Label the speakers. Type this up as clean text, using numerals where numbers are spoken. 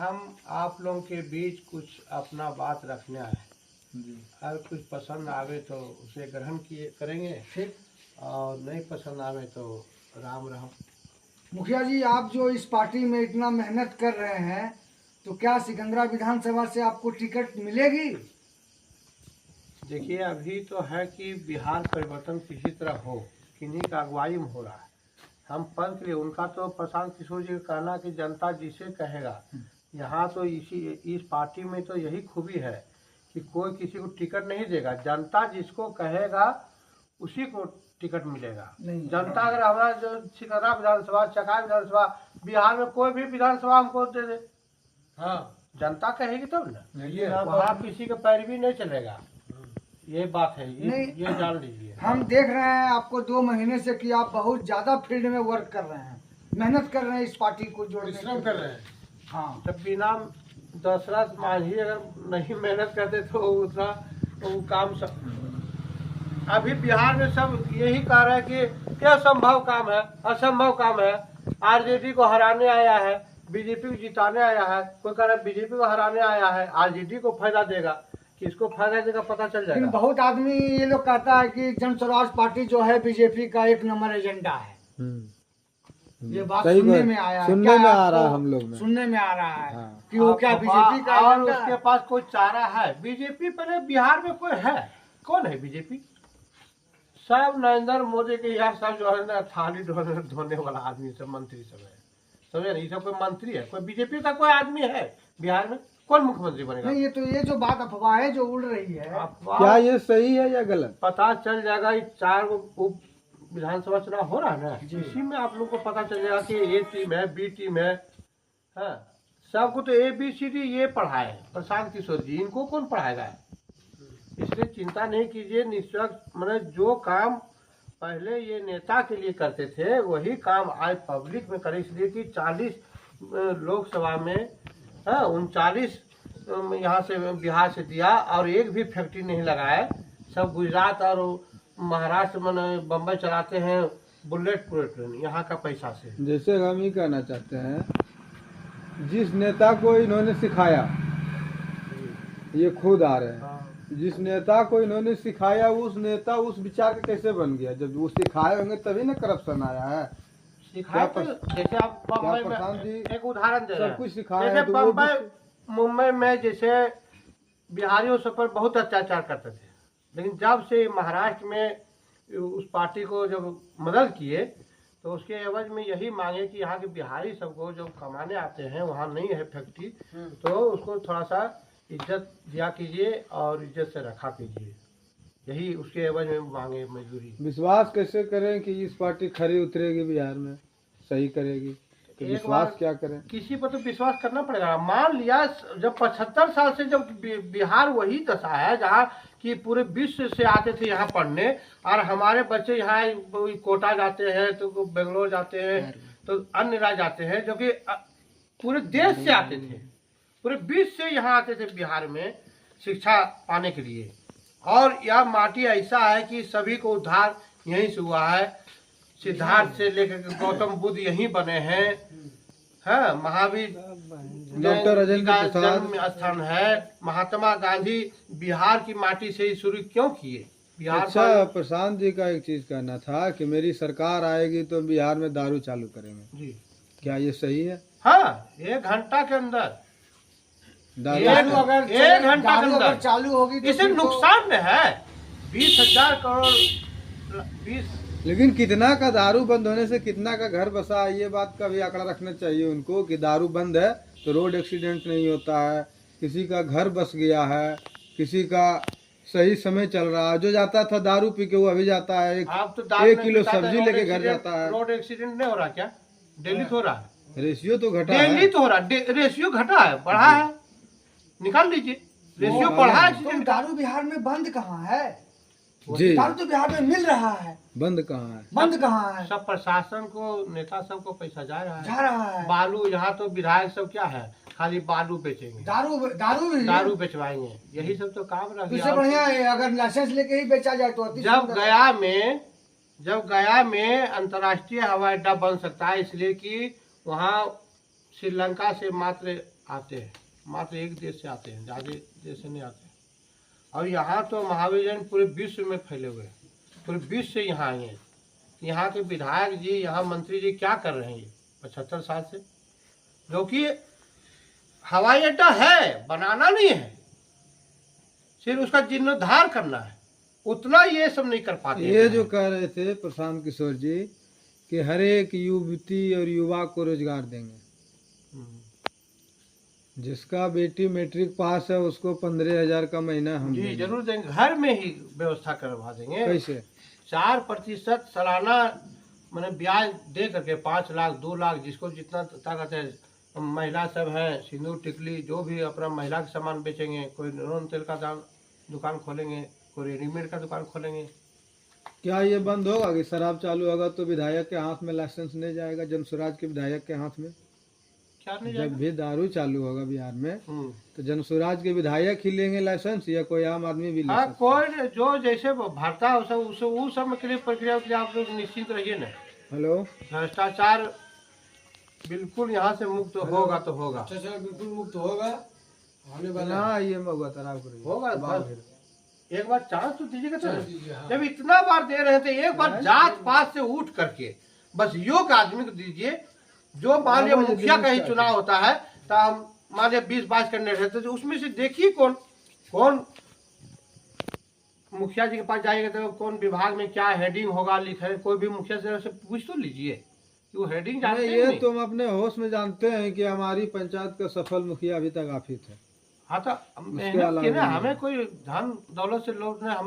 Speaker 1: हम आप लोगों के बीच कुछ अपना बात रखने आए जी। अगर कुछ पसंद आवे तो उसे ग्रहण किए करेंगे, ठीक, और नहीं पसंद आवे तो राम राम।
Speaker 2: मुखिया जी, आप जो इस पार्टी में इतना मेहनत कर रहे हैं, तो क्या सिकंदरा विधानसभा से आपको टिकट मिलेगी?
Speaker 1: देखिए, अभी तो है कि बिहार परिवर्तन किसी तरह हो, किन्हीं का अगुवाई में हो रहा है। हम पद के लिए, उनका तो प्रशांत किशोर जी का कहना कि जनता जिसे कहेगा, यहाँ तो इस पार्टी में तो यही खूबी है कि कोई किसी को टिकट नहीं देगा। जनता जिसको कहेगा उसी को टिकट मिलेगा। जनता अगर हमारा जो सिकंदरा विधानसभा, चकाई विधानसभा, बिहार में कोई भी विधानसभा हमको दे दे, हाँ, जनता कहेगी तब ना, वहाँ किसी का पैरवी नहीं चलेगा। ये बात है, ये जान लीजिए।
Speaker 2: हम देख रहे हैं आपको 2 महीने से कि आप बहुत ज्यादा फील्ड में वर्क कर रहे हैं, मेहनत कर रहे हैं, इस पार्टी को जोड़ने
Speaker 1: परिश्रम कर रहे हैं।
Speaker 2: हाँ,
Speaker 1: तब बिना दशरथ मांझी अगर नहीं मेहनत करते तो उतना वो काम सब अभी बिहार में सब यही कह रहे हैं कि क्या संभव काम है, असंभव काम है। आरजेडी को हराने आया है, बीजेपी को जिताने आया है। कोई कह रहा है बीजेपी को हराने आया है, आरजेडी को फायदा देगा। किसको फायदा देगा पता चल जाएगा।
Speaker 2: लेकिन बहुत आदमी ये लोग कहता है कि जन स्वराज पार्टी जो है बीजेपी का 1 नंबर एजेंडा है। ये बात सुनने में आया है,
Speaker 3: सुनने में आ रहा है, हम लोग में
Speaker 2: सुनने में आ रहा है।
Speaker 3: हाँ।
Speaker 2: कि वो क्या बीजेपी का
Speaker 1: और
Speaker 2: एजेंडा
Speaker 1: उसके
Speaker 2: है?
Speaker 1: पास कोई चारा है? बीजेपी पहले बिहार में कोई है? कौन है बीजेपी? सब नरेंद्र मोदी के यहाँ सब जो है ना थाली धोने वाला आदमी सब मंत्री सब है, समझे ना। ये सब कोई मंत्री है? कोई बीजेपी का कोई आदमी है बिहार में? कौन मुख्यमंत्री बनेगा?
Speaker 2: नहीं, ये जो बात अफवाह जो उड़ रही है,
Speaker 3: क्या ये सही है या गलत?
Speaker 1: पता चल जाएगा। 4 उप विधानसभा चुनाव हो रहा है ना, इसी में आप लोग को पता चल जाएगा कि ए टीम है, बी टीम है। हाँ, सबको तो ABCD ये पढ़ाए प्रशांत किशोर जी, इनको कौन पढ़ाएगा? इसलिए चिंता नहीं कीजिए। निष्पक्ष मतलब जो काम पहले ये नेता के लिए करते थे वही काम आज पब्लिक में करें। इसलिए कि 40 लोकसभा में 39 यहाँ से बिहार से दिया और एक भी फैक्ट्री नहीं लगाए। सब गुजरात और महाराष्ट्र में बम्बई चलाते हैं बुलेट ट्रेन यहाँ का पैसा से।
Speaker 3: जैसे हम ही कहना चाहते हैं, जिस नेता को इन्होंने सिखाया, ये खुद आ रहे हैं, जिस नेता को इन्होंने सिखाया उस नेता उस विचार का कैसे बन गया? जब वो सिखाए होंगे तभी ना करप्शन आया है।
Speaker 1: जैसे आप बम्बई में एक उदाहरण दे रहे हैं,
Speaker 3: सब कुछ सिखाया
Speaker 1: जैसे
Speaker 3: है, तो
Speaker 1: बम्बई मुंबई में जैसे बिहारियों सब पर बहुत अत्याचार करते थे, लेकिन जब से महाराष्ट्र में उस पार्टी को जब मदद किए तो उसके एवज में यही मांगे कि यहाँ के बिहारी सबको जो कमाने आते हैं वहाँ नहीं है फैक्ट्री, तो उसको थोड़ा सा इज्जत दिया कीजिए और इज्जत से रखा कीजिए। यही उसके एवज में मांगे मजदूरी।
Speaker 3: विश्वास कैसे करें कि इस पार्टी खरी उतरेगी बिहार में, सही करेगी? तो विश्वास क्या करें?
Speaker 1: किसी पर तो विश्वास करना पड़ेगा। मान लिया जब 75 साल से जब बिहार वही दशा है जहाँ कि पूरे विश्व से आते थे यहाँ पढ़ने, और हमारे बच्चे यहाँ कोटा जाते हैं तो बेंगलोर जाते हैं तो अन्य राज्य जाते हैं, जो कि पूरे देश से आते थे, पूरे विश्व से यहाँ आते थे बिहार में शिक्षा पाने के लिए। और यह माटी ऐसा है कि सभी को उद्धार यहीं से हुआ है। सिद्धार्थ से लेकर गौतम बुद्ध यहीं बने हैं। हाँ, महावीर
Speaker 3: डॉक्टर राजेंद्र
Speaker 1: का
Speaker 3: प्रसाद
Speaker 1: जन्म स्थान है। महात्मा गांधी बिहार की माटी से ही शुरू क्यों किए? बिहार
Speaker 3: अच्छा, प्रशांत जी का एक चीज कहना था कि मेरी सरकार आएगी तो बिहार में दारू चालू करेंगे
Speaker 1: जी।
Speaker 3: क्या ये सही है?
Speaker 1: हाँ, 1 घंटा के अंदर
Speaker 3: दारू
Speaker 2: अगर
Speaker 1: 1 घंटा के अंदर
Speaker 2: चालू होगी तो
Speaker 1: इसे नुकसान में है 20,000 करोड़ 20।
Speaker 3: लेकिन कितना का दारू बंद होने से कितना का घर बसा है, ये बात का भी आंकड़ा रखना चाहिए उनको कि दारू बंद है तो रोड एक्सीडेंट नहीं होता है, किसी का घर बस गया है, किसी का सही समय चल रहा है। जो जाता था दारू पी के वो अभी जाता है, 1 किलो सब्जी लेके घर जाता है।
Speaker 1: रोड एक्सीडेंट नहीं हो रहा क्या? डेली तो हो रहा है।
Speaker 3: रेशियो तो घटा
Speaker 1: डेली
Speaker 3: है।
Speaker 1: तो हो रहा है। रेशियो घटा है, बढ़ा है? निकाल लीजिए, रेशियो बढ़ा है।
Speaker 2: तो दारू बिहार में बंद कहाँ है?
Speaker 3: जी,
Speaker 2: दारू तो बिहार में मिल रहा है,
Speaker 3: बंद कहाँ है?
Speaker 2: बंद कहाँ है?
Speaker 1: सब प्रशासन को, नेता सबको पैसा जा रहा है।
Speaker 2: जा रहा है।
Speaker 1: बालू, यहाँ तो विधायक सब क्या है, खाली बालू बेचेंगे, दारू बेचवाएंगे, यही सब तो काम रह
Speaker 2: इससे
Speaker 1: गया।
Speaker 2: बढ़िया है अगर लाइसेंस लेके ही बेचा जाए तो अति
Speaker 1: जब
Speaker 2: सुंदर।
Speaker 1: गया में अंतर्राष्ट्रीय हवाई अड्डा बन सकता है, इसलिए कि वहाँ श्रीलंका से मात्र आते हैं, मात्र एक देश से आते हैं, ज़्यादा देश से नहीं आते। और यहाँ तो महावीर जैन पूरे विश्व में फैले हुए हैं, पूरे विश्व से यहाँ आए हैं। यहाँ के विधायक जी, यहाँ मंत्री जी क्या कर रहे हैं ये 75 साल से, जो कि हवाई अड्डा है, बनाना नहीं है, सिर्फ उसका जीर्णोद्धार करना है, उतना ये सब नहीं कर पाते।
Speaker 3: ये जो कह रहे थे प्रशांत किशोर जी कि हर एक युवती और युवा को रोजगार देंगे, जिसका बेटी मैट्रिक पास है उसको 15,000 का महीना हम
Speaker 1: जी
Speaker 3: देंगे।
Speaker 1: जरूर देंगे, घर में ही व्यवस्था करवा देंगे।
Speaker 3: कैसे?
Speaker 1: 4% सालाना मैंने ब्याज दे करके 5 लाख 2 लाख जिसको जितना ताकत है, महिला सब है, सिंदूर टिकली जो भी अपना महिला के सामान बेचेंगे, कोई नून तेल का दुकान खोलेंगे, कोई रेडीमेड का दुकान खोलेंगे।
Speaker 3: क्या ये बंद होगा कि शराब चालू होगा तो विधायक के हाथ में लाइसेंस नहीं जाएगा, जनसुराज के विधायक के हाथ में?
Speaker 1: क्या नहीं
Speaker 3: जब
Speaker 1: जाएगा?
Speaker 3: भी दारू चालू होगा बिहार में
Speaker 1: हम्म।
Speaker 3: तो जनसुराज के विधायक ही लेंगे लाइसेंस या कोई आम आदमी भी ले
Speaker 1: हाँ,
Speaker 3: सकता है?
Speaker 1: कोई जो जैसे भरता है उस सब के लिए प्रक्रिया के लिए आप लोग निश्चित रहिए ना।
Speaker 3: हेलो,
Speaker 1: भ्रष्टाचार बिल्कुल यहाँ से मुक्त होगा तो होगा,
Speaker 2: बिल्कुल मुक्त होगा, होने वाला
Speaker 3: हाँ ये महुआ तराव
Speaker 1: होगा।
Speaker 3: करिए।
Speaker 1: एक बार चांस तो दीजिएगा तो। जब इतना बार दे रहे थे, एक बार जात पात से उठ करके बस योग्य आदमी को दीजिए। जो मान लिया मुखिया का ही चुनाव होता है तो हम मान लिया 20-22 कैंडिडेट रहते तो उसमें से देखिए कौन कौन मुखिया जी के पास जाइएगा तो कौन विभाग में क्या हेडिंग होगा लिखे, कोई भी मुखिया से पूछ तो लीजिए कि वो हेडिंग जानते हैं
Speaker 3: ये
Speaker 1: नहीं।
Speaker 3: तुम अपने होश में जानते हैं कि हमारी पंचायत का सफल मुखिया अभी तक आप ही थे।
Speaker 1: हाँ तो
Speaker 3: उसके
Speaker 1: मेहनत
Speaker 3: अलावा
Speaker 1: की ना,
Speaker 3: नहीं।
Speaker 1: हमें कोई धन दौलत से लोग ने